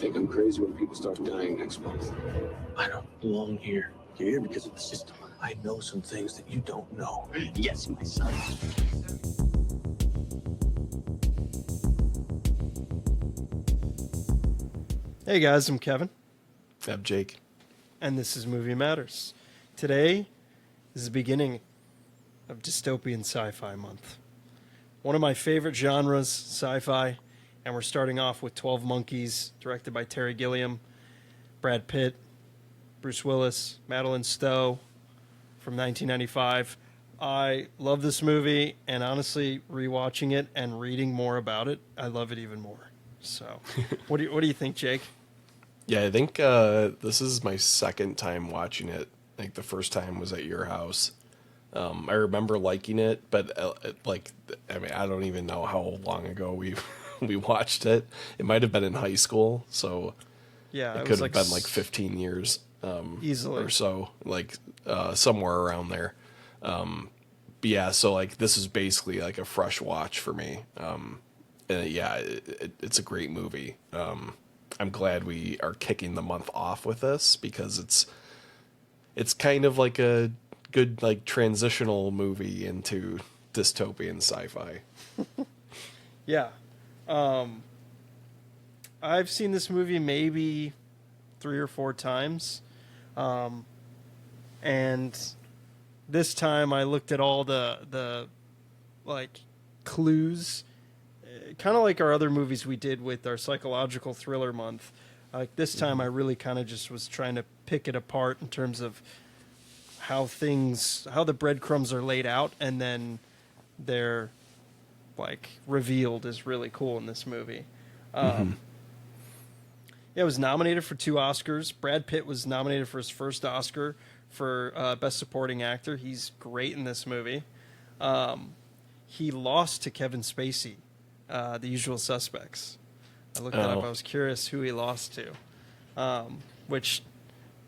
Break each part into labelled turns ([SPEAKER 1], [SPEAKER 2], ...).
[SPEAKER 1] think I'm crazy when people start dying next month.
[SPEAKER 2] I don't belong here. You're here because of the system. I know some things that you don't know. Yes, my son.
[SPEAKER 3] Hey guys, I'm Kevin,
[SPEAKER 4] I'm Jake.
[SPEAKER 3] and this is Movie Matters. Today is the beginning of Dystopian Sci-Fi Month. One of my favorite genres, sci-fi, and we're starting off with 12 Monkeys, directed by Terry Gilliam, Brad Pitt, Bruce Willis, Madeline Stowe, from 1995. I love this movie, and honestly, rewatching it and reading more about it, I love it even more. So, what do you think, Jake?
[SPEAKER 4] Yeah, I think this is my second time watching it. I think the first time was at your house. I remember liking it, but I don't even know how long ago we watched it. It might have been in high school, so
[SPEAKER 3] Yeah,
[SPEAKER 4] it could have been like 15 years
[SPEAKER 3] easily
[SPEAKER 4] or so, somewhere around there. But yeah, so like this is basically like a fresh watch for me. And yeah, it's a great movie. I'm glad we are kicking the month off with this because it's kind of like a good like transitional movie into dystopian sci-fi.
[SPEAKER 3] Yeah. I've seen this movie maybe 3 or 4 times. And this time I looked at all the like clues, kind of like our other movies we did with our psychological thriller month. Like this time I really kind of just was trying to pick it apart in terms of how the breadcrumbs are laid out and then they're like revealed is really cool in this movie. Yeah, it was nominated for 2 Oscars. Brad Pitt was nominated for his first Oscar for Best Supporting Actor. He's great in this movie. He lost to Kevin Spacey, The Usual Suspects. I looked that up. I was curious who he lost to, which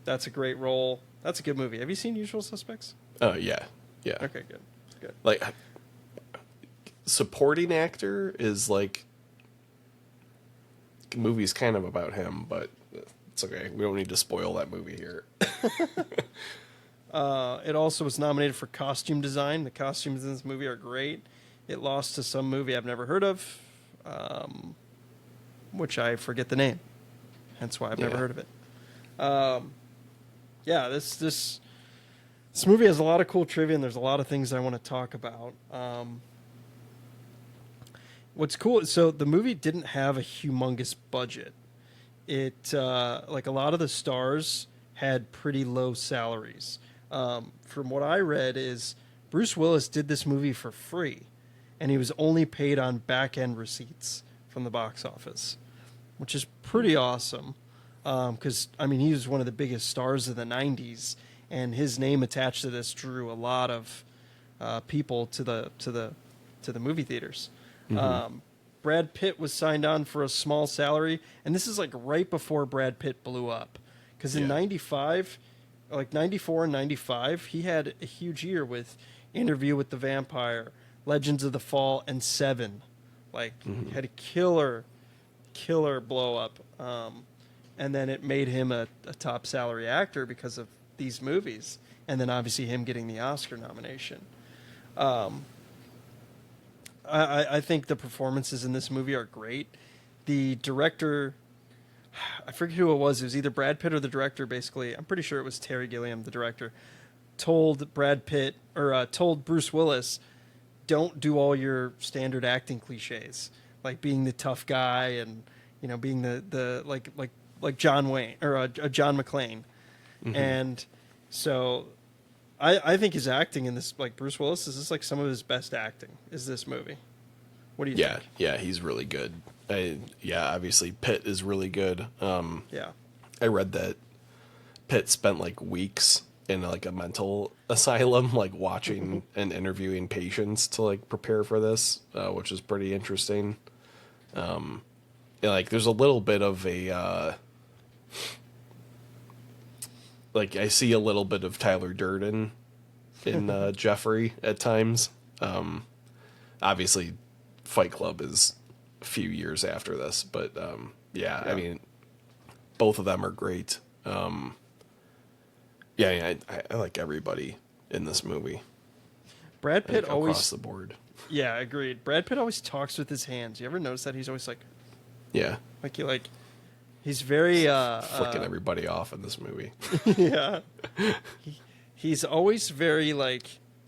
[SPEAKER 3] that's a great role. That's a good movie. Have you seen Usual Suspects?
[SPEAKER 4] Oh yeah.
[SPEAKER 3] Okay, good.
[SPEAKER 4] Like supporting actor is like the movie's kind of about him, but it's okay. We don't need to spoil that movie here.
[SPEAKER 3] It also was nominated for costume design. The costumes in this movie are great. It lost to some movie I've never heard of, which I forget the name. Hence why I've never heard of it. Yeah, this movie has a lot of cool trivia, and there's a lot of things I want to talk about. What's cool, so the movie didn't have a humongous budget. It like a lot of the stars had pretty low salaries. From what I read is Bruce Willis did this movie for free, and he was only paid on back-end receipts from the box office, which is pretty awesome. Because I mean, he was one of the biggest stars of the '90s, and his name attached to this drew a lot of people to the movie theaters. Brad Pitt was signed on for a small salary, and this is like right before Brad Pitt blew up, because in '95, like '94 and '95, he had a huge year with Interview with the Vampire, Legends of the Fall, and Seven. Like, he had a killer blow up. And then it made him a top salary actor because of these movies. And then obviously him getting the Oscar nomination. I think the performances in this movie are great. The director, I forget who it was. It was either Brad Pitt or the director, basically. I'm pretty sure it was Terry Gilliam, the director, told told Bruce Willis, don't do all your standard acting cliches, like being the tough guy and, you know, being the like John Wayne or John McClane. And so I think his acting in this, like Bruce Willis, is like some of his best acting is this movie. What do you think?
[SPEAKER 4] Yeah, he's really good. Obviously Pitt is really good.
[SPEAKER 3] Yeah.
[SPEAKER 4] I read that Pitt spent like weeks in like a mental asylum, like watching and interviewing patients to like prepare for this, which is pretty interesting. Like there's a little bit of a like I see a little bit of Tyler Durden in Jeffrey at times. Obviously, Fight Club is a few years after this, but I mean, both of them are great. Yeah, I like everybody in this movie.
[SPEAKER 3] Brad
[SPEAKER 4] I think
[SPEAKER 3] Pitt always,
[SPEAKER 4] across the board.
[SPEAKER 3] yeah, agreed. Brad Pitt always talks with his hands. You ever notice that? He's always
[SPEAKER 4] Yeah,
[SPEAKER 3] he's very
[SPEAKER 4] flicking everybody off in this movie.
[SPEAKER 3] yeah. He's always very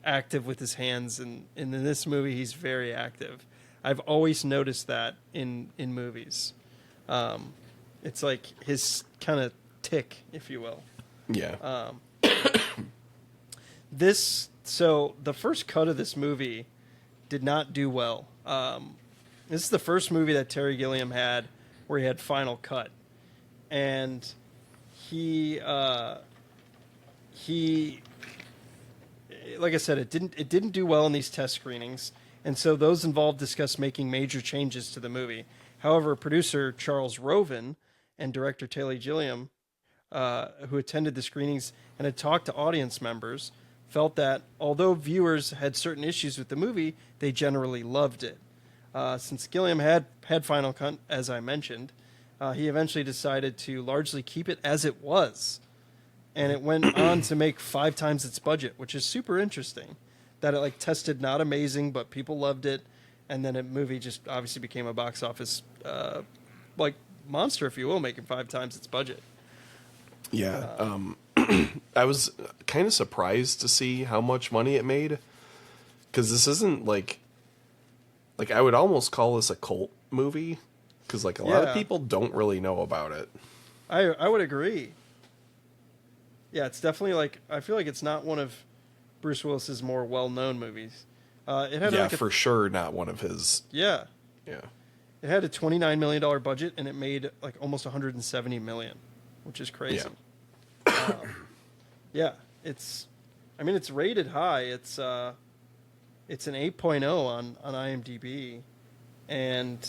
[SPEAKER 3] active with his hands, and in this movie he's very active. I've always noticed that in movies. It's like his kind of tick, if you will.
[SPEAKER 4] Yeah,
[SPEAKER 3] So the first cut of this movie did not do well. This is the first movie that Terry Gilliam had where he had final cut, and he like I said, it didn't do well in these test screenings, and so those involved discussed making major changes to the movie. However, producer Charles Roven and director Terry Gilliam, who attended the screenings and had talked to audience members, felt that although viewers had certain issues with the movie, they generally loved it. Since Gilliam had final cut, as I mentioned, he eventually decided to largely keep it as it was. And it went on to make 5 times its budget, which is super interesting. That it tested not amazing, but people loved it, and then the movie just obviously became a box office monster, if you will, making 5 times its budget.
[SPEAKER 4] yeah. I was kind of surprised to see how much money it made, because this isn't like I would almost call this a cult movie, because a lot of people don't really know about it.
[SPEAKER 3] I would agree. Yeah, it's definitely I feel like it's not one of Bruce Willis's more well-known movies. It had
[SPEAKER 4] For sure not one of his.
[SPEAKER 3] Yeah.
[SPEAKER 4] Yeah.
[SPEAKER 3] It had a $29 million budget, and it made almost $170 million, which is crazy. Yeah, it's rated high. It's an 8.0 on IMDb, and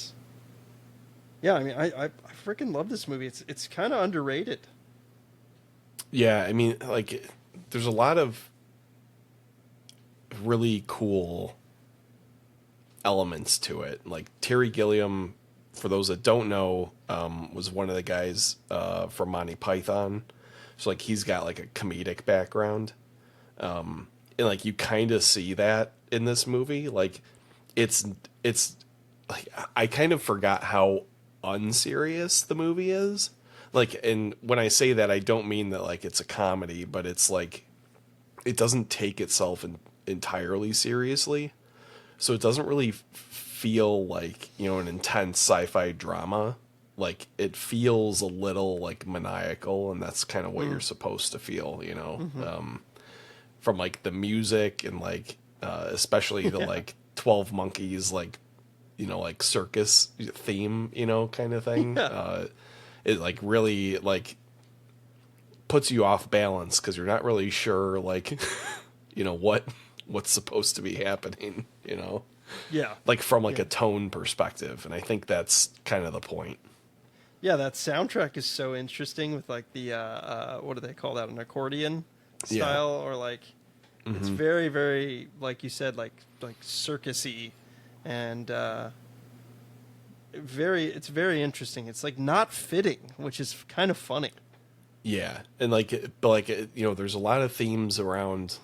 [SPEAKER 3] yeah, I freaking love this movie. It's kind of underrated.
[SPEAKER 4] Yeah, there's a lot of really cool elements to it. Terry Gilliam, for those that don't know, was one of the guys from Monty Python. So he's got a comedic background. And you kind of see that in this movie. It's I kind of forgot how unserious the movie is. And when I say that, I don't mean that it's a comedy, but it's it doesn't take itself entirely seriously. So it doesn't really feel an intense sci-fi drama. It feels a little maniacal, and that's kind of what you're supposed to feel, from the music and especially the 12 Monkeys, circus theme, kind of thing.
[SPEAKER 3] Yeah.
[SPEAKER 4] It really puts you off balance, because you're not really sure what's supposed to be happening,
[SPEAKER 3] Yeah.
[SPEAKER 4] from a tone perspective. And I think that's kind of the point.
[SPEAKER 3] Yeah, that soundtrack is so interesting with the what do they call that, an accordion style, or it's very, very, like you said, like circusy, and it's very interesting. It's not fitting, which is kind of funny.
[SPEAKER 4] Yeah, and there's a lot of themes around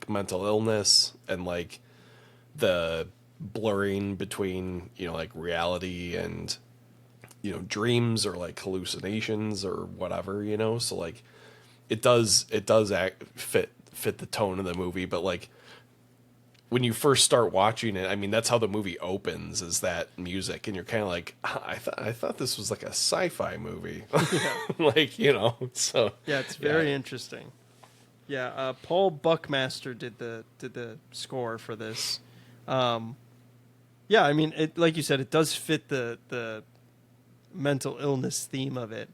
[SPEAKER 4] mental illness and the blurring between reality and dreams, or hallucinations, or whatever, so it does fit the tone of the movie. But when you first start watching it, that's how the movie opens, is that music, and you're kind of I thought this was a sci-fi movie.
[SPEAKER 3] Yeah.
[SPEAKER 4] So
[SPEAKER 3] yeah, it's very interesting. Yeah, Paul Buckmaster did the score for this. Yeah, it, like you said, it does fit the mental illness theme of it,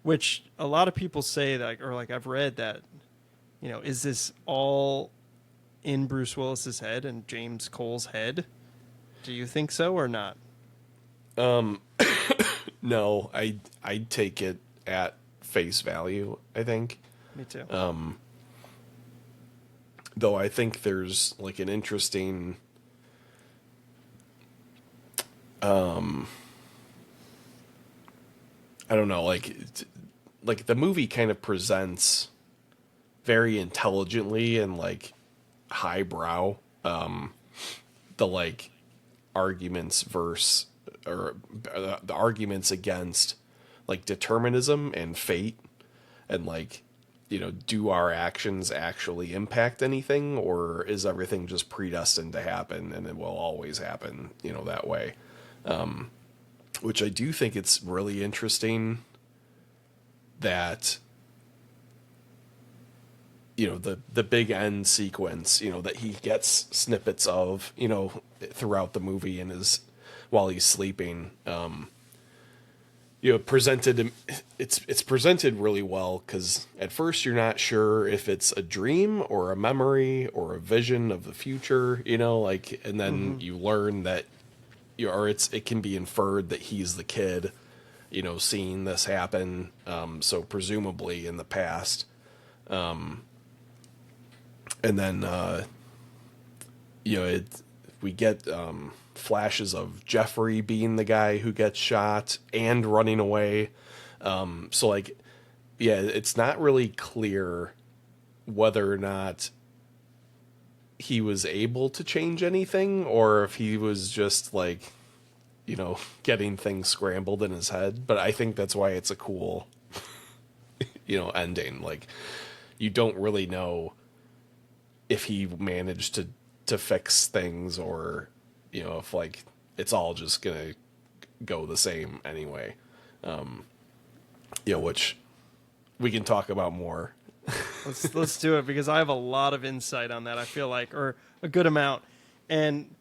[SPEAKER 3] which a lot of people say that, or I've read that, is this all in Bruce Willis's head and James Cole's head? Do you think so or not?
[SPEAKER 4] No, I'd take it at face value, I think.
[SPEAKER 3] Me too.
[SPEAKER 4] Though I think there's an interesting I don't know, like the movie kind of presents very intelligently and like highbrow the like arguments versus or the arguments against like determinism and fate and like, you know, do our actions actually impact anything, or is everything just predestined to happen and it will always happen, you know, that way? Which I do think it's really interesting that, you know, the big end sequence, you know, that he gets snippets of, you know, throughout the movie and is while he's sleeping, you know, it's presented really well, because at first you're not sure if it's a dream or a memory or a vision of the future, you know, like, and then you learn that it can be inferred that he's the kid, you know, seeing this happen, so presumably in the past, and then you know, we get flashes of Jeffrey being the guy who gets shot and running away. So like, yeah, it's not really clear whether or not he was able to change anything, or if he was just like, you know, getting things scrambled in his head. But I think that's why it's a cool, you know, ending. Like, you don't really know if he managed to fix things, or, you know, if like it's all just gonna go the same anyway. You know, which we can talk about more.
[SPEAKER 3] Let's do it, because I have a lot of insight on that, I feel like, or a good amount. And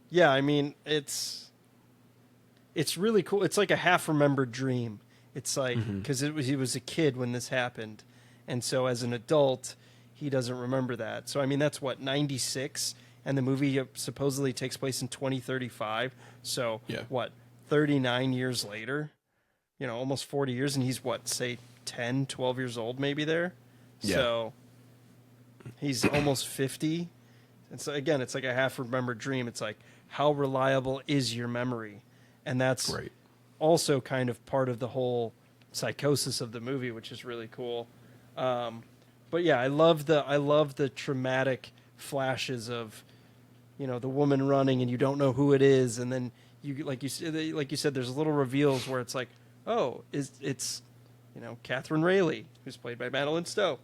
[SPEAKER 3] yeah, I mean, it's really cool. It's like a half remembered dream. It's like, because he was a kid when this happened, and so as an adult he doesn't remember that. So I mean, that's what, 96, and the movie supposedly takes place in 2035. So
[SPEAKER 4] Yeah.
[SPEAKER 3] what, 39 years later, you know, almost 40 years, and he's what, say 10, 12 years old maybe there.
[SPEAKER 4] Yeah.
[SPEAKER 3] So he's almost 50. And so again, it's like a half remembered dream. It's like, how reliable is your memory? And that's
[SPEAKER 4] Right.
[SPEAKER 3] also kind of part of the whole psychosis of the movie, which is really cool. But yeah, I love the traumatic flashes of, you know, the woman running and you don't know who it is, and then like you said, there's little reveals where it's like, oh, it's you know, Catherine Rayleigh, who's played by Madeline Stowe.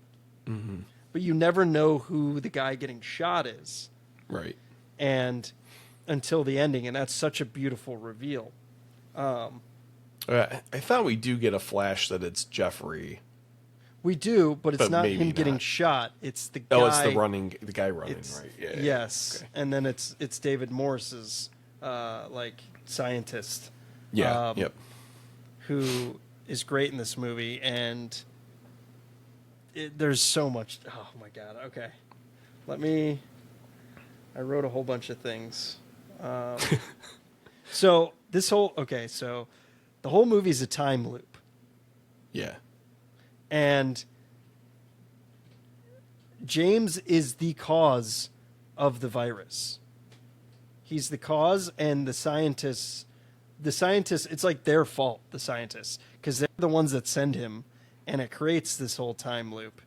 [SPEAKER 4] Mm-hmm.
[SPEAKER 3] But you never know who the guy getting shot is.
[SPEAKER 4] Right.
[SPEAKER 3] And until the ending, and that's such a beautiful reveal.
[SPEAKER 4] I thought we do get a flash that it's Jeffrey.
[SPEAKER 3] We do, but it's
[SPEAKER 4] But
[SPEAKER 3] not
[SPEAKER 4] maybe
[SPEAKER 3] him getting
[SPEAKER 4] not.
[SPEAKER 3] shot. It's the guy.
[SPEAKER 4] Oh, it's the guy running,
[SPEAKER 3] It's-
[SPEAKER 4] right? Yeah.
[SPEAKER 3] Yes,
[SPEAKER 4] Okay.
[SPEAKER 3] and then it's David Morse's like scientist.
[SPEAKER 4] Yeah. Yep.
[SPEAKER 3] Who is great in this movie, and there's so much. Oh my god. Okay, I wrote a whole bunch of things. So so the whole movie is a time loop,
[SPEAKER 4] Yeah.
[SPEAKER 3] and James is the cause of the virus. He's the cause, and the scientists, it's like their fault, the scientists, because they're the ones that send him, and it creates this whole time loop.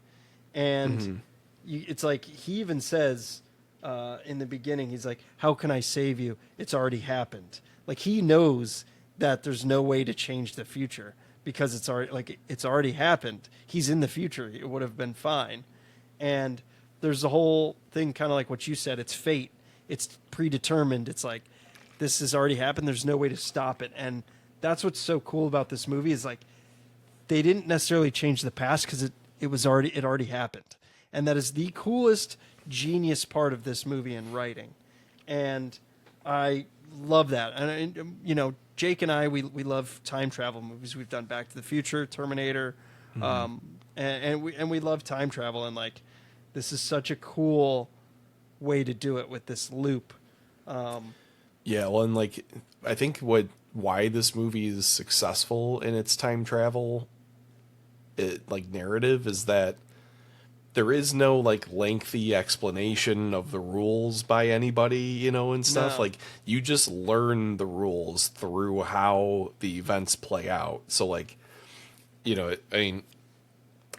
[SPEAKER 3] And it's like, he even says in the beginning, he's like, how can I save you? It's already happened. Like, he knows that there's no way to change the future, because it's already happened. He's in the future. It would have been fine. And there's a whole thing, kind of like what you said, it's fate. It's predetermined. It's like, this has already happened. There's no way to stop it. And that's what's so cool about this movie, is like, they didn't necessarily change the past, because it already happened. And that is the coolest, genius part of this movie in writing. And I love that. And, you know, Jake and I, we love time travel movies. We've done Back to the Future, Terminator, and we love time travel. And like, this is such a cool way to do it with this loop.
[SPEAKER 4] Yeah. Well, and like, I think why this movie is successful in its time travel, like narrative, is that there is no like lengthy explanation of the rules by anybody, you know, and stuff.
[SPEAKER 3] No.
[SPEAKER 4] Like you just learn the rules through how the events play out. So like, you know, I mean,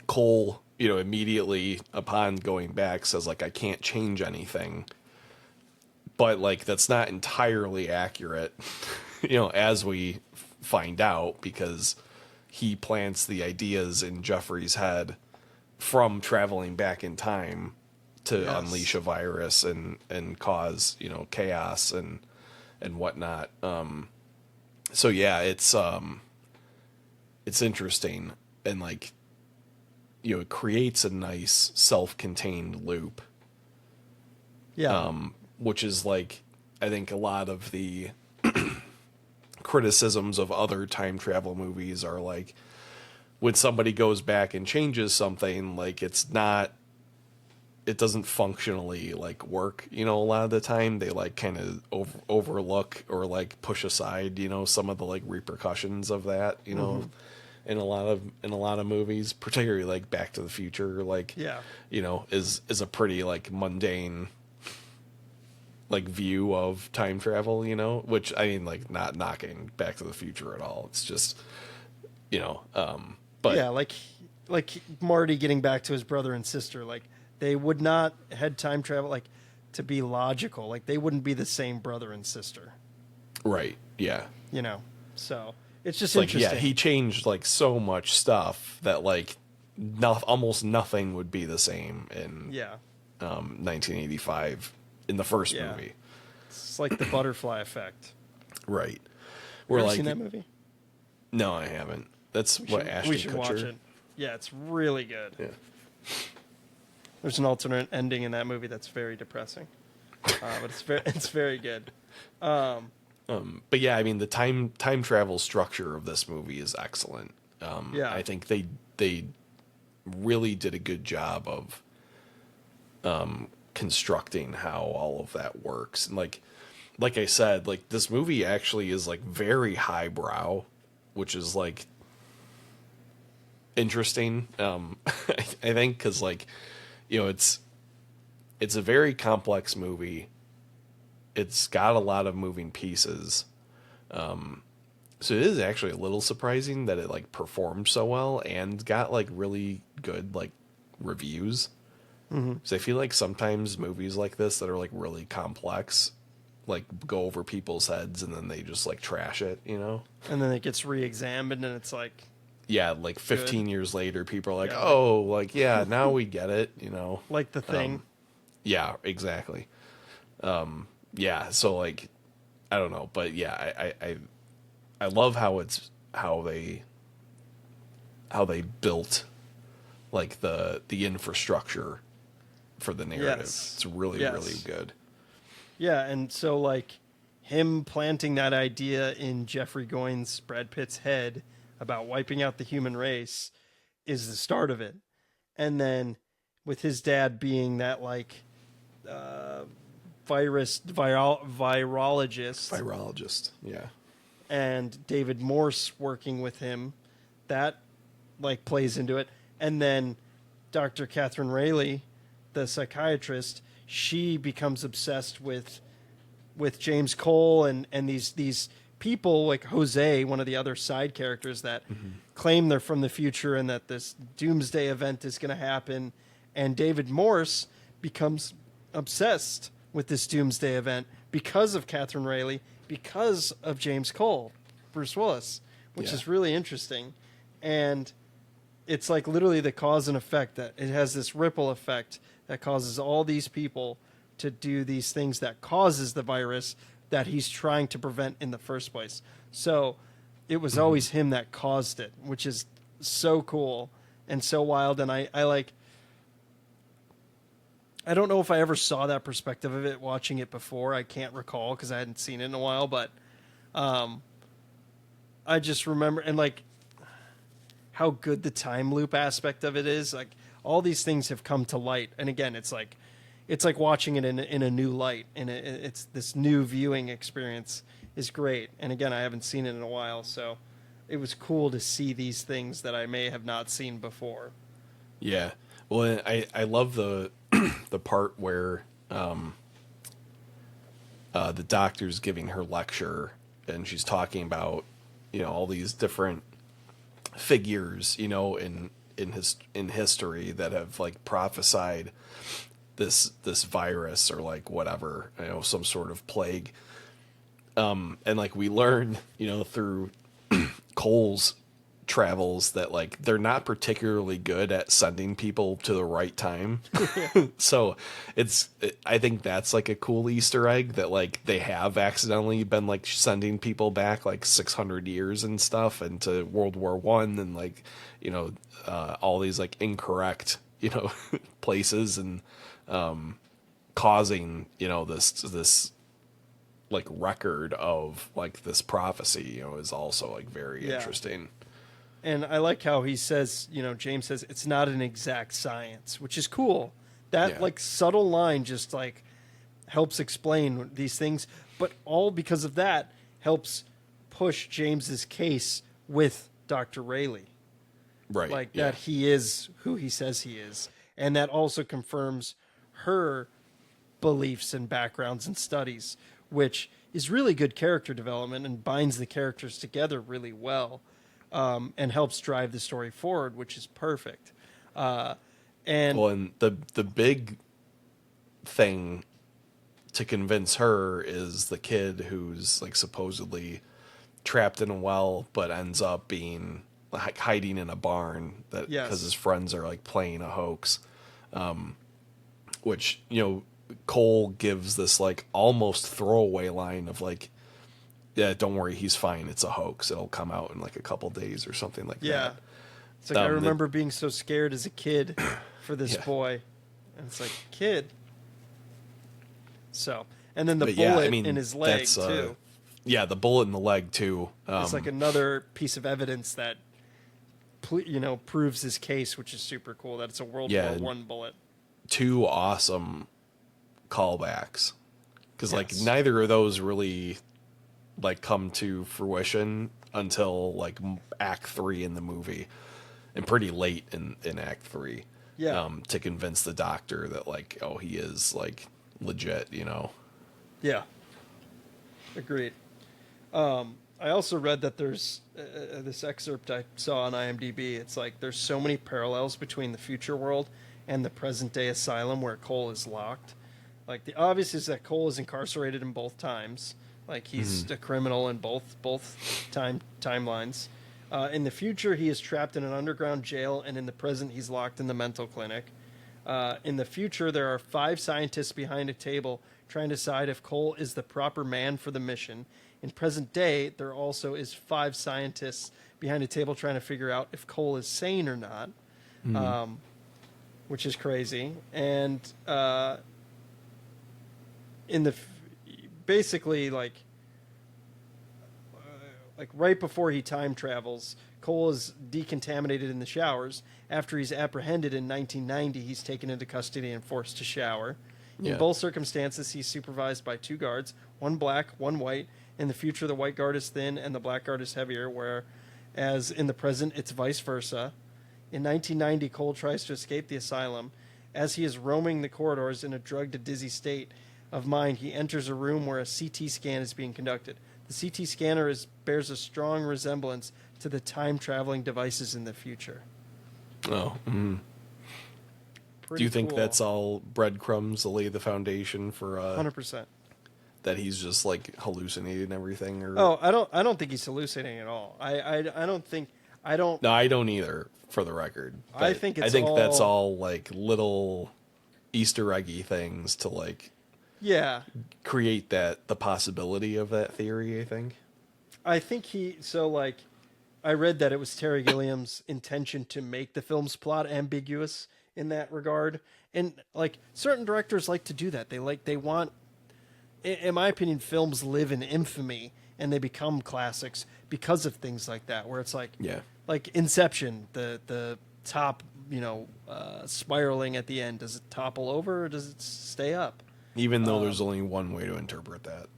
[SPEAKER 4] Cole, you know, immediately upon going back says like I can't change anything. But like that's not entirely accurate, you know, as we find out, because he plants the ideas in Jeffrey's head from traveling back in time to
[SPEAKER 3] Yes.
[SPEAKER 4] unleash a virus and cause, you know, chaos and whatnot. So yeah, it's interesting, and like, you know, it creates a nice self-contained loop,
[SPEAKER 3] Yeah.
[SPEAKER 4] which is like, I think a lot of the criticisms of other time travel movies are like, when somebody goes back and changes something, like it doesn't functionally like work, you know. A lot of the time they like kind of overlook or like push aside, you know, some of the like repercussions of that, you know, in a lot of movies, particularly like Back to the Future, like,
[SPEAKER 3] Yeah.
[SPEAKER 4] you know, is a pretty like mundane like view of time travel, you know, which I mean, like, not knocking Back to the Future at all. It's just, you know, but
[SPEAKER 3] yeah, like Marty getting back to his brother and sister. Like they would not had time travel like to be logical. Like they wouldn't be the same brother and sister.
[SPEAKER 4] right. Yeah.
[SPEAKER 3] You know. So it's just
[SPEAKER 4] It's like,
[SPEAKER 3] interesting.
[SPEAKER 4] yeah, he changed like so much stuff that like almost nothing would be the same in
[SPEAKER 3] yeah.
[SPEAKER 4] 1985 in the first
[SPEAKER 3] Yeah.
[SPEAKER 4] movie.
[SPEAKER 3] It's like the butterfly effect.
[SPEAKER 4] Right.
[SPEAKER 3] We're
[SPEAKER 4] Where like,
[SPEAKER 3] seen that movie?
[SPEAKER 4] no, I haven't. That's what Ashton
[SPEAKER 3] we should
[SPEAKER 4] Kutcher.
[SPEAKER 3] watch it. Yeah, it's really good.
[SPEAKER 4] Yeah.
[SPEAKER 3] There's an alternate ending in that movie that's very depressing, but it's very good.
[SPEAKER 4] But yeah, I mean, the time travel structure of this movie is excellent.
[SPEAKER 3] Yeah.
[SPEAKER 4] I think they really did a good job of constructing how all of that works. And like I said, like this movie actually is like very highbrow, which is like interesting. I think because like, you know, it's a very complex movie. It's got a lot of moving pieces. So it is actually a little surprising that it like performed so well and got like really good like reviews. So I feel like sometimes movies like this that are like really complex, like go over people's heads and then they just like trash it, you know?
[SPEAKER 3] And then it gets re-examined, and it's like,
[SPEAKER 4] Yeah, like 15 years later, people are like,
[SPEAKER 3] Yeah.
[SPEAKER 4] oh, like, yeah, now we get it, you know?
[SPEAKER 3] like The Thing.
[SPEAKER 4] Yeah, exactly. Yeah, so like, I don't know, but yeah, I love how they built like the infrastructure for the narrative.
[SPEAKER 3] Yes.
[SPEAKER 4] It's really
[SPEAKER 3] Yes.
[SPEAKER 4] really good.
[SPEAKER 3] Yeah, and so like him planting that idea in Jeffrey Goins, Brad Pitt's head about wiping out the human race is the start of it. And then with his dad being that like virologist
[SPEAKER 4] Virologist, yeah.
[SPEAKER 3] and David Morse working with him, that like plays into it. And then Dr. Catherine Rayleigh, the psychiatrist, she becomes obsessed with James Cole and these people like Jose, one of the other side characters that claim they're from the future and that this doomsday event is going to happen. And David Morse becomes obsessed with this doomsday event because of Catherine Rayleigh, because of James Cole, Bruce Willis, which
[SPEAKER 4] Yeah.
[SPEAKER 3] is really interesting. And it's like literally the cause and effect, that it has this ripple effect that causes all these people to do these things that causes the virus that he's trying to prevent in the first place. So it was always him that caused it, which is so cool and so wild. And I don't know if I ever saw that perspective of it watching it before. I can't recall because I hadn't seen it in a while, but I just remember, and like how good the time loop aspect of it is. Like all these things have come to light, and again, it's like watching it in a new light, and it's this new viewing experience is great. And again, I haven't seen it in a while, so it was cool to see these things that I may have not seen before.
[SPEAKER 4] Yeah. Well, I love the the part where the doctor's giving her lecture and she's talking about, you know, all these different figures, you know, in history that have like prophesied this virus or like whatever, you know, some sort of plague. And like we learn, you know, through Cole's travels that like they're not particularly good at sending people to the right time. So I think that's like a cool Easter egg that like they have accidentally been like sending people back like 600 years and stuff into World War One and like, you know, all these like incorrect, you know, places and causing, you know, this like record of like this prophecy, you know, is also like very interesting.
[SPEAKER 3] And I like how he says, you know, James says it's not an exact science, which is cool. That like subtle line just like helps explain these things, but all because of that helps push James's case with Dr. Rayleigh.
[SPEAKER 4] Right.
[SPEAKER 3] Like that he is who he says he is. And that also confirms her beliefs and backgrounds and studies, which is really good character development and binds the characters together really well. And helps drive the story forward, which is perfect. And
[SPEAKER 4] the big thing to convince her is the kid who's like supposedly trapped in a well, but ends up being like hiding in a barn that because his friends are like playing a hoax. Which, you know, Cole gives this like almost throwaway line of like, yeah, don't worry, he's fine. It's a hoax. It'll come out in like a couple days or something like that.
[SPEAKER 3] Yeah. It's like I remember being so scared as a kid for this boy. And it's like, kid. So, and then the bullet in his leg, too.
[SPEAKER 4] Yeah, the bullet in the leg, too.
[SPEAKER 3] It's like another piece of evidence that, you know, proves his case, which is super cool, that it's a World War I bullet.
[SPEAKER 4] 2 awesome callbacks. Because, like, neither of those really like come to fruition until like Act 3 in the movie, and pretty late in Act 3. To convince the doctor that like, oh, he is like legit, you know.
[SPEAKER 3] Agreed. I also read that there's this excerpt I saw on IMDb. It's like there's so many parallels between the future world and the present day asylum where Cole is locked. Like the obvious is that Cole is incarcerated in both times. Like he's a criminal in both timelines. In the future, he is trapped in an underground jail, and in the present, he's locked in the mental clinic. In the future, there are 5 scientists behind a table trying to decide if Cole is the proper man for the mission. In present day, there also is 5 scientists behind a table trying to figure out if Cole is sane or not, which is crazy. And basically, like right before he time travels, Cole is decontaminated in the showers. After he's apprehended in 1990, he's taken into custody and forced to shower. In both circumstances, he's supervised by 2 guards, one black, one white. In the future, the white guard is thin and the black guard is heavier, whereas in the present, it's vice versa. In 1990, Cole tries to escape the asylum. As he is roaming the corridors in a drugged, dizzy state of mind, he enters a room where a CT scan is being conducted. The CT scanner bears a strong resemblance to the time-traveling devices in the future.
[SPEAKER 4] Oh. Mm-hmm. Do you think that's all breadcrumbs to lay the foundation for
[SPEAKER 3] 100%.
[SPEAKER 4] That he's just like hallucinating everything? Or
[SPEAKER 3] I don't think he's hallucinating at all. I don't.
[SPEAKER 4] No, I don't either. For the record,
[SPEAKER 3] I think
[SPEAKER 4] that's all like little Easter eggy things to like.
[SPEAKER 3] Yeah.
[SPEAKER 4] Create the possibility of that theory, I think.
[SPEAKER 3] I read that it was Terry Gilliam's intention to make the film's plot ambiguous in that regard. And like certain directors like to do that. They want, in my opinion, films live in infamy and they become classics because of things like that, where it's like, like Inception, the top, spiraling at the end. Does it topple over or does it stay up?
[SPEAKER 4] Even though there's only one way to interpret that.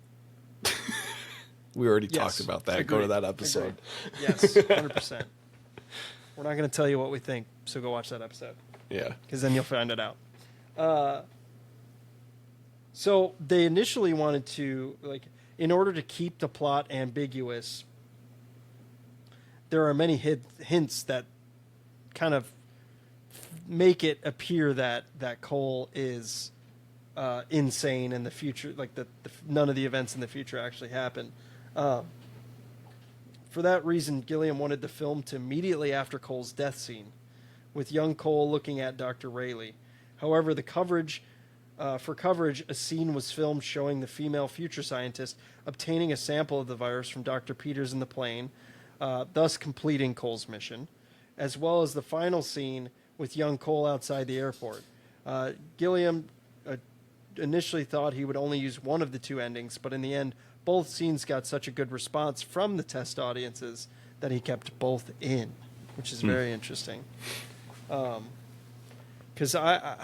[SPEAKER 4] We already talked about that.
[SPEAKER 3] Agreed.
[SPEAKER 4] Go to that episode.
[SPEAKER 3] Agreed. Yes, 100%. We're not going to tell you what we think, so go watch that episode.
[SPEAKER 4] Yeah.
[SPEAKER 3] because then you'll find it out. So they initially wanted to, like, in order to keep the plot ambiguous, there are many hints that kind of make it appear that Cole is insane in the future, like none of the events in the future actually happen. For that reason, Gilliam wanted the film to immediately after Cole's death scene, with young Cole looking at Dr. Rayleigh. However, for coverage, a scene was filmed showing the female future scientist obtaining a sample of the virus from Dr. Peters in the plane, thus completing Cole's mission, as well as the final scene with young Cole outside the airport. Gilliam initially thought he would only use one of the two endings, but in the end, both scenes got such a good response from the test audiences that he kept both in, which is very interesting. Because I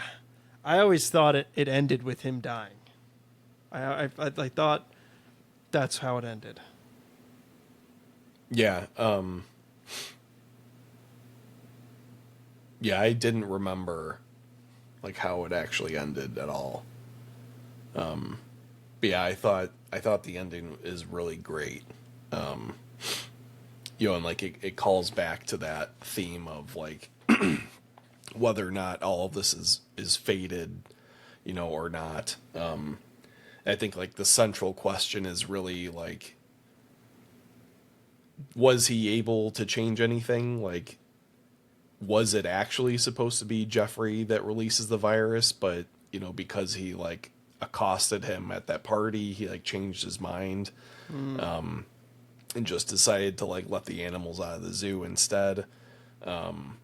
[SPEAKER 3] always thought it ended with him dying. I thought that's how it ended.
[SPEAKER 4] Yeah. Yeah, I didn't remember like how it actually ended at all. But yeah, I thought the ending is really great. You know, and like it calls back to that theme of like whether or not all of this is fated, you know, or not. I think like the central question is really like, was he able to change anything? Like, was it actually supposed to be Jeffrey that releases the virus, but you know, because he like accosted him at that party, he like changed his mind, and just decided to like let the animals out of the zoo instead. And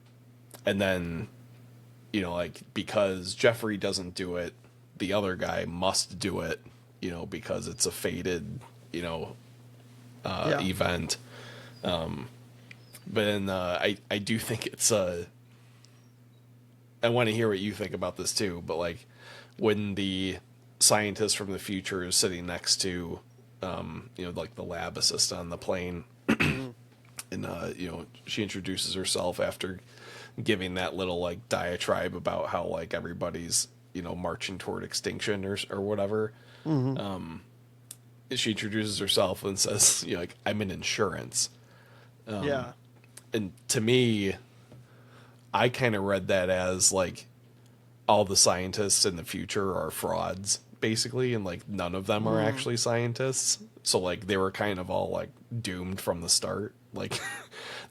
[SPEAKER 4] then, you know, like because Jeffrey doesn't do it, the other guy must do it, you know, because it's a fated, you know, event. But then I do think it's I want to hear what you think about this too, but like when the scientist from the future is sitting next to you know, like the lab assistant on the plane, and you know, she introduces herself after giving that little like diatribe about how like everybody's, you know, marching toward extinction or whatever. She introduces herself and says, you know, like, I'm in insurance.
[SPEAKER 3] Yeah.
[SPEAKER 4] And to me, I kind of read that as like all the scientists in the future are frauds, basically, and like none of them are actually scientists. So like they were kind of all like doomed from the start. Like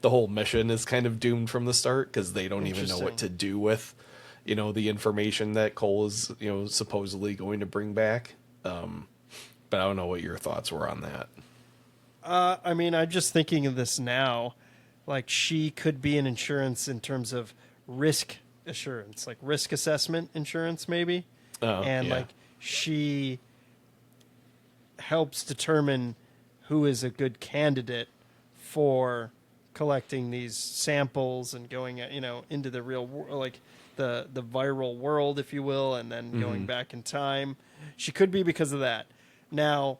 [SPEAKER 4] the whole mission is kind of doomed from the start because they don't even know what to do with, you know, the information that Cole is, you know, supposedly going to bring back. But I don't know what your thoughts were on that.
[SPEAKER 3] I mean, I'm just thinking of this now. Like, she could be an insurance in terms of risk assurance, like risk assessment insurance, maybe. And, like, she helps determine who is a good candidate for collecting these samples and going, you know, into the real world, like the viral world, if you will, and then going back in time. She could be because of that. Now,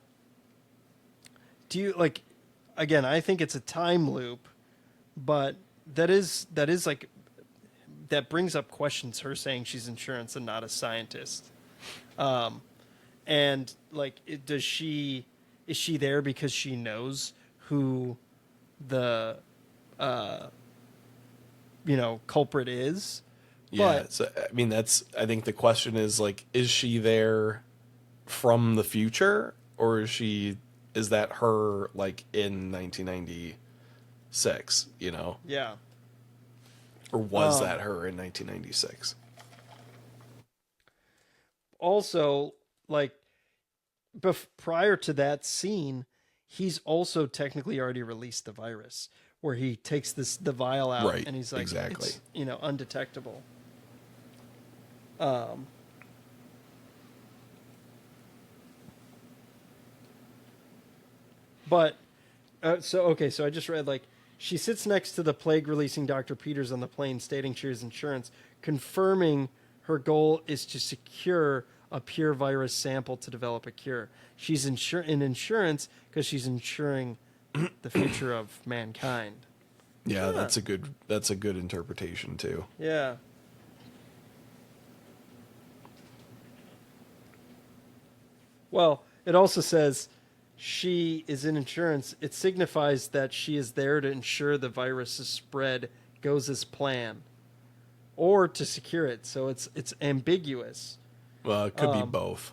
[SPEAKER 3] do you like, again, I think it's a time loop, but that is like, that brings up questions, her saying she's insurance and not a scientist. And like, is she there because she knows who the, you know, culprit is?
[SPEAKER 4] Yeah.
[SPEAKER 3] But,
[SPEAKER 4] So, I mean, I think the question is like, is she there from the future, or is that her like in 1996, you know?
[SPEAKER 3] yeah.
[SPEAKER 4] Or was that her in 1996?
[SPEAKER 3] Also, like, prior to that scene, he's also technically already released the virus, where he takes the vial out,
[SPEAKER 4] Right,
[SPEAKER 3] and he's like,
[SPEAKER 4] exactly.
[SPEAKER 3] it's, you know, undetectable. But so I just read, like, she sits next to the plague-releasing Dr. Peters on the plane, stating she has insurance, confirming her goal is to secure a pure virus sample to develop a cure. She's in insurance because she's insuring the future of mankind.
[SPEAKER 4] Yeah, that's a good interpretation too.
[SPEAKER 3] Yeah. Well, it also says she is in insurance. It signifies that she is there to ensure the virus's spread goes as planned, or to secure it. So it's ambiguous
[SPEAKER 4] Well, it could be both.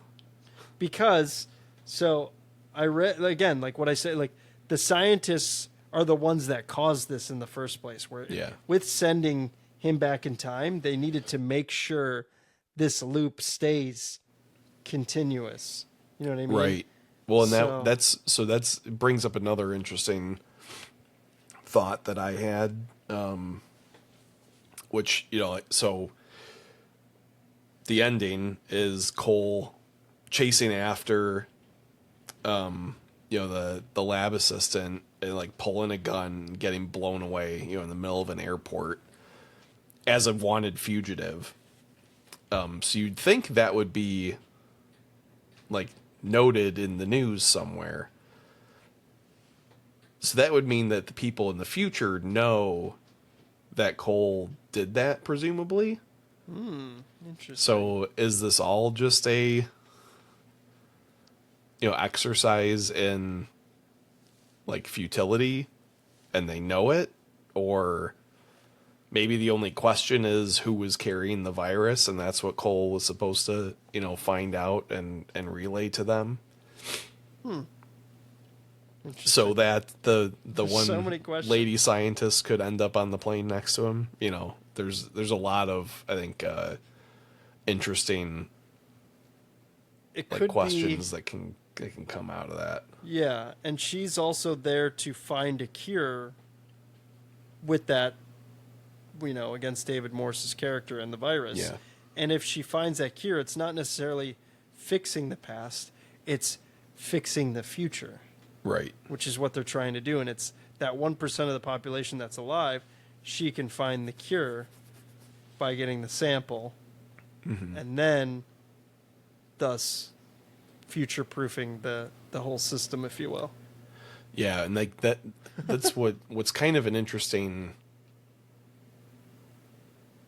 [SPEAKER 3] because so I read again like what I said, like the scientists are the ones that caused this in the first place. Where
[SPEAKER 4] Yeah.
[SPEAKER 3] with sending him back in time, they needed to make sure this loop stays continuous. You know what I mean?
[SPEAKER 4] Right. Well, and
[SPEAKER 3] So-
[SPEAKER 4] that's it brings up another interesting thought that I had, which like, so the ending is Cole chasing after, the lab assistant and like pulling a gun, getting blown away, in the middle of an airport as a wanted fugitive. So you'd think that would be like noted in the news somewhere. So that would mean that the people in the future know that Cole did that, presumably.
[SPEAKER 3] Interesting.
[SPEAKER 4] So is this all just a exercise in like futility and they know it? Or maybe the only question is who was carrying the virus, and that's what Cole was supposed to, find out and relay to them. So that the one
[SPEAKER 3] so many questions.
[SPEAKER 4] lady scientist could end up on the plane next to him. There's a lot of, I think, interesting
[SPEAKER 3] It
[SPEAKER 4] like
[SPEAKER 3] could
[SPEAKER 4] questions
[SPEAKER 3] be,
[SPEAKER 4] that can come out of that.
[SPEAKER 3] yeah, and she's also there to find a cure with that, against David Morse's character and the virus.
[SPEAKER 4] Yeah.
[SPEAKER 3] And if she finds that cure, it's not necessarily fixing the past, it's fixing the future,
[SPEAKER 4] Right.
[SPEAKER 3] which is what they're trying to do. And it's that 1% of the population that's alive, she can find the cure by getting the sample, and then thus future-proofing the whole system, if you will.
[SPEAKER 4] Yeah, and like that's what's kind of an interesting,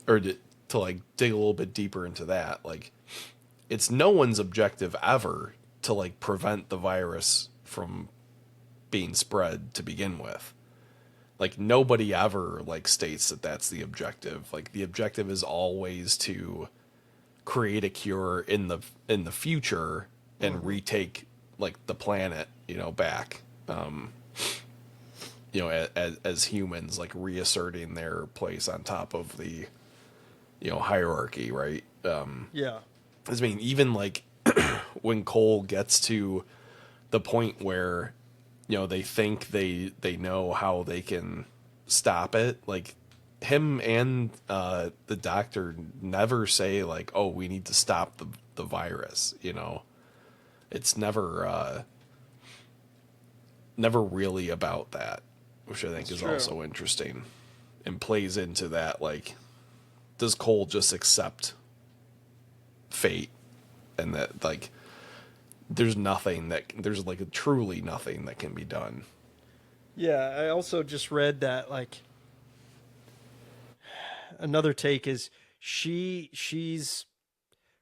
[SPEAKER 4] or to like dig a little bit deeper into that. Like, it's no one's objective ever to like prevent the virus from being spread to begin with. Like, nobody ever like states that that's the objective. Like, the objective is always to create a cure in the future and retake like the planet, back. As humans, like reasserting their place on top of the, hierarchy, right?
[SPEAKER 3] Yeah.
[SPEAKER 4] I mean, even like when Cole gets to the point where, they think they know how they can stop it, like him and the doctor never say like, oh, we need to stop the virus, It's never really about that, which I think is
[SPEAKER 3] true.
[SPEAKER 4] also interesting and plays into that, like, does Cole just accept fate and that like there's like truly nothing that can be done.
[SPEAKER 3] Yeah, I also just read that like another take is she's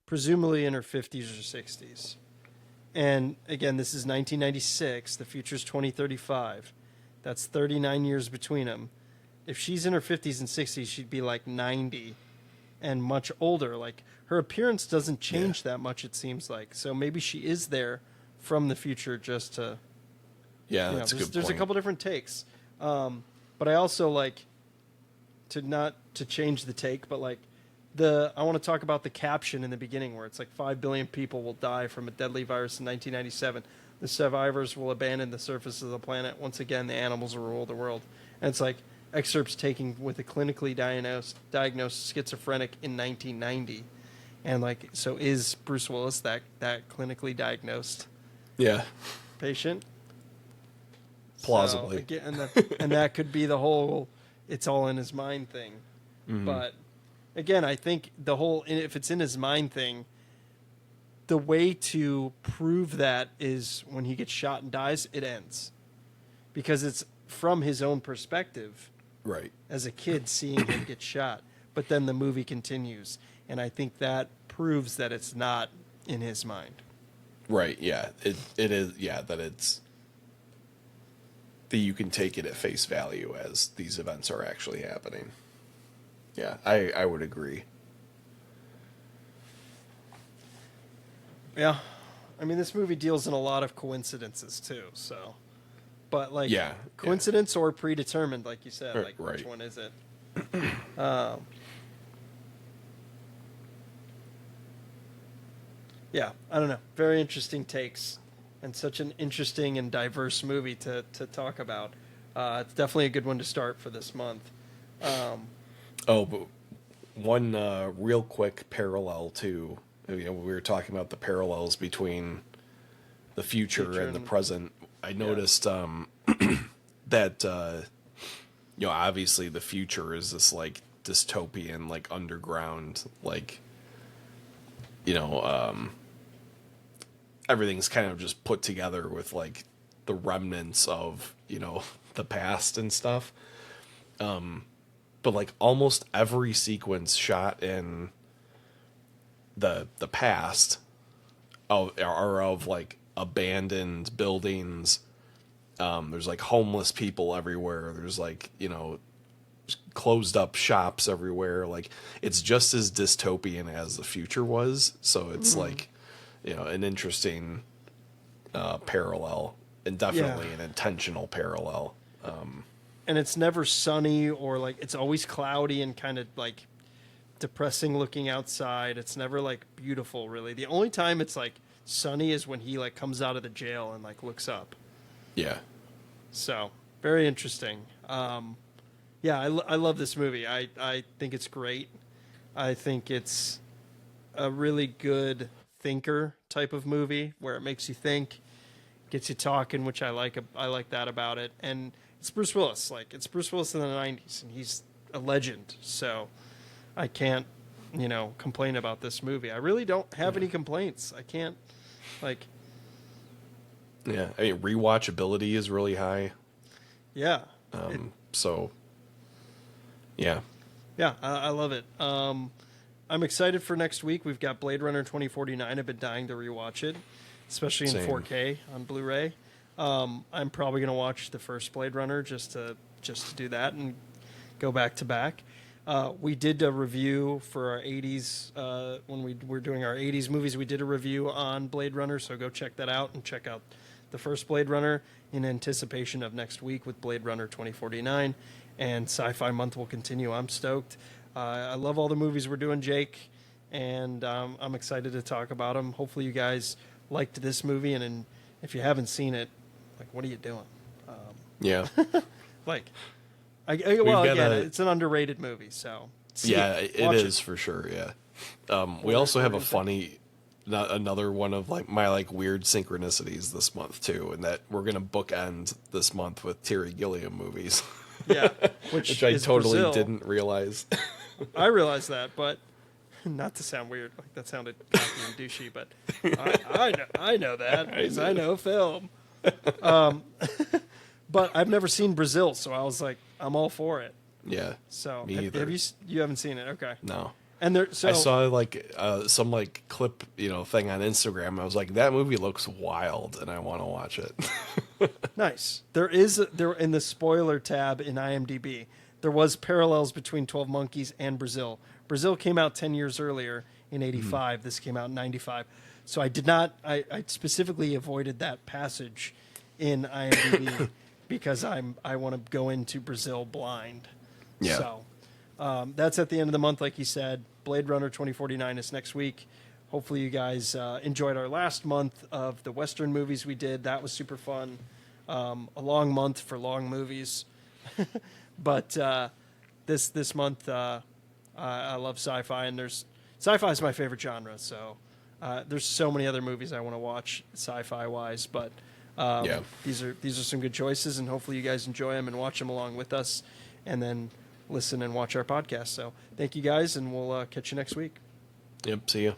[SPEAKER 3] presumably in her 50s or 60s. And again, this is 1996, the future's 2035. That's 39 years between them. If she's in her 50s and 60s, she'd be like 90 and much older. Like, her appearance doesn't change that much, it seems like. So maybe she is there from the future just to...
[SPEAKER 4] Yeah, that's a good
[SPEAKER 3] there's a
[SPEAKER 4] point.
[SPEAKER 3] couple different takes. But I also like to change the take, but like I want to talk about the caption in the beginning where it's like 5 billion people will die from a deadly virus in 1997. The survivors will abandon the surface of the planet. Once again, the animals will rule the world. And it's like excerpts taken with a clinically diagnosed schizophrenic in 1990. And like, so is Bruce Willis that clinically diagnosed
[SPEAKER 4] Yeah,
[SPEAKER 3] patient?
[SPEAKER 4] plausibly.
[SPEAKER 3] So, again, and that could be the whole it's all in his mind thing. But again, I think if it's in his mind thing, the way to prove that is when he gets shot and dies, it ends. Because it's from his own perspective
[SPEAKER 4] Right.
[SPEAKER 3] as a kid seeing him get shot. But then the movie continues. And I think that proves that it's not in his mind.
[SPEAKER 4] Right. Yeah. It is. Yeah. That you can take it at face value as these events are actually happening. Yeah. I would agree.
[SPEAKER 3] Yeah. I mean, this movie deals in a lot of coincidences too. So, but like,
[SPEAKER 4] Yeah,
[SPEAKER 3] coincidence or predetermined, like you said. Like,
[SPEAKER 4] Right.
[SPEAKER 3] which one is it? Um, yeah, I don't know. Very interesting takes, and such an interesting and diverse movie to talk about. It's definitely a good one to start for this month.
[SPEAKER 4] Oh, but one real quick parallel to, we were talking about the parallels between the future and the present. I noticed that obviously the future is this like dystopian, like underground, like everything's kind of just put together with like the remnants of the past and stuff. But like almost every sequence shot in the past are of like abandoned buildings. There's like homeless people everywhere. There's like closed up shops everywhere. Like it's just as dystopian as the future was. So it's like an interesting parallel, and definitely an intentional parallel.
[SPEAKER 3] And it's never sunny, or like it's always cloudy and kind of like depressing looking outside. It's never like beautiful, really. The only time it's like sunny is when he like comes out of the jail and like looks up.
[SPEAKER 4] Yeah.
[SPEAKER 3] So very interesting. Yeah, I love this movie. I think it's great. I think it's a really good thinker type of movie where it makes you think, gets you talking, which I like. I like that about it. And it's Bruce Willis. Like, it's Bruce Willis in the 90s, and he's a legend. So I can't, complain about this movie. I really don't have any complaints. I can't, like...
[SPEAKER 4] Yeah, I mean, rewatchability is really high.
[SPEAKER 3] Yeah.
[SPEAKER 4] So, yeah.
[SPEAKER 3] Yeah, I love it. I'm excited for next week. We've got Blade Runner 2049. I've been dying to rewatch it, especially in
[SPEAKER 4] Same.
[SPEAKER 3] 4K on Blu-ray. I'm probably going to watch the first Blade Runner just to do that and go back to back. We did a review for our 80s when we were doing our 80s movies. We did a review on Blade Runner, so go check that out and check out the first Blade Runner in anticipation of next week with Blade Runner 2049. And Sci-Fi Month will continue. I'm stoked. I love all the movies we're doing, Jake, and I'm excited to talk about them. Hopefully you guys liked this movie, and if you haven't seen it, like, what are you doing?
[SPEAKER 4] Yeah.
[SPEAKER 3] Like, again,
[SPEAKER 4] a-
[SPEAKER 3] it's an underrated movie, so
[SPEAKER 4] It
[SPEAKER 3] watch
[SPEAKER 4] is for sure. Yeah. We also have a funny, another one of like my like weird synchronicities this month too, and that we're gonna bookend this month with Terry Gilliam movies.
[SPEAKER 3] Yeah,
[SPEAKER 4] which I
[SPEAKER 3] is
[SPEAKER 4] totally
[SPEAKER 3] Brazil.
[SPEAKER 4] didn't realize.
[SPEAKER 3] I realize that, but not to sound weird, like that sounded cocky and douchey, but I know that because I know film. But I've never seen Brazil, so I was like, I'm all for it.
[SPEAKER 4] Yeah.
[SPEAKER 3] So
[SPEAKER 4] Me either.
[SPEAKER 3] you haven't seen it? Okay.
[SPEAKER 4] No.
[SPEAKER 3] And there,
[SPEAKER 4] I saw like some like clip, thing on Instagram. I was like, that movie looks wild, and I want to watch it.
[SPEAKER 3] Nice. There in the spoiler tab in IMDb, there was parallels between 12 Monkeys and Brazil. Brazil came out 10 years earlier in 85. This came out in 95. So I did not, I specifically avoided that passage in IMDb because I want to go into Brazil blind.
[SPEAKER 4] Yeah.
[SPEAKER 3] So that's at the end of the month, like you said. Blade Runner 2049 is next week. Hopefully you guys enjoyed our last month of the Western movies we did. That was super fun. A long month for long movies. But this month, I love sci-fi, and sci-fi is my favorite genre. So there's so many other movies I want to watch sci-fi wise, but these are some good choices, and hopefully you guys enjoy them and watch them along with us, and then listen and watch our podcast. So thank you guys, and we'll catch you next week.
[SPEAKER 4] Yep. See ya.